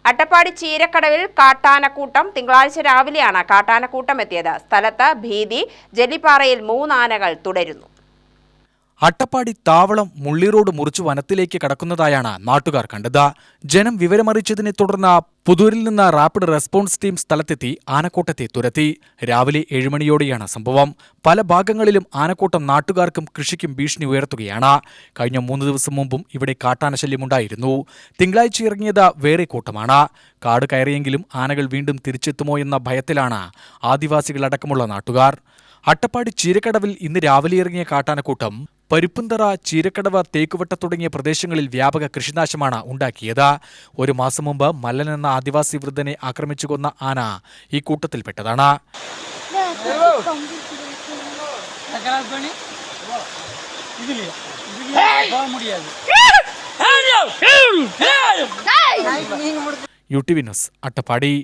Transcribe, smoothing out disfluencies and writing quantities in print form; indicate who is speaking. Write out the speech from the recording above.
Speaker 1: അട്ടപ്പാടി ചീരക്കടവിൽ കാട്ടാനക്കൂട്ടം. തിങ്കളാഴ്ച രാവിലെയാണ് കാട്ടാനക്കൂട്ടം എത്തിയത്. സ്ഥലത്ത് ഭീതി. ജെല്ലിപ്പാറയിൽ 3 ആനകൾ തുടരുന്നു.
Speaker 2: അട്ടപ്പാടി താവളം മുള്ളിറോഡ് മുറിച്ചു വനത്തിലേക്ക് കടക്കുന്നതായാണ് നാട്ടുകാർ കണ്ടത്. ജനം വിവരമറിയിച്ചതിനെ തുടർന്ന് പുതൂരിൽ നിന്ന് റാപ്പിഡ് റെസ്പോൺസ് ടീം സ്ഥലത്തെത്തി ആനക്കൂട്ടത്തെ തുരത്തി. രാവിലെ 7 മണിയോടെയാണ് സംഭവം. പല ഭാഗങ്ങളിലും ആനക്കൂട്ടം നാട്ടുകാർക്കും കൃഷിക്കും ഭീഷണി ഉയർത്തുകയാണ്. കഴിഞ്ഞ 3 ദിവസം മുമ്പും ഇവിടെ കാട്ടാനശല്യമുണ്ടായിരുന്നു. തിങ്കളാഴ്ച ഇറങ്ങിയത് വേറെ കൂട്ടമാണ്. കാട് കയറിയെങ്കിലും ആനകൾ വീണ്ടും തിരിച്ചെത്തുമോ എന്ന ഭയത്തിലാണ് ആദിവാസികളടക്കമുള്ള നാട്ടുകാർ. അട്ടപ്പാടി ചീരക്കടവിൽ ഇന്ന് രാവിലെ ഇറങ്ങിയ കാട്ടാനക്കൂട്ടം പരുപ്പന്തറ, ചീരക്കടവ്, തേക്കുവട്ട തുടങ്ങിയ പ്രദേശങ്ങളിൽ വ്യാപക കൃഷിനാശമാണ് ഉണ്ടാക്കിയത്. 1 മാസം മുമ്പ് മല്ലൻ എന്ന ആദിവാസി വൃദ്ധനെ ആക്രമിച്ചു കൊന്ന ആന ഈ കൂട്ടത്തിൽപ്പെട്ടതാണ്. UTV news, Attappadi.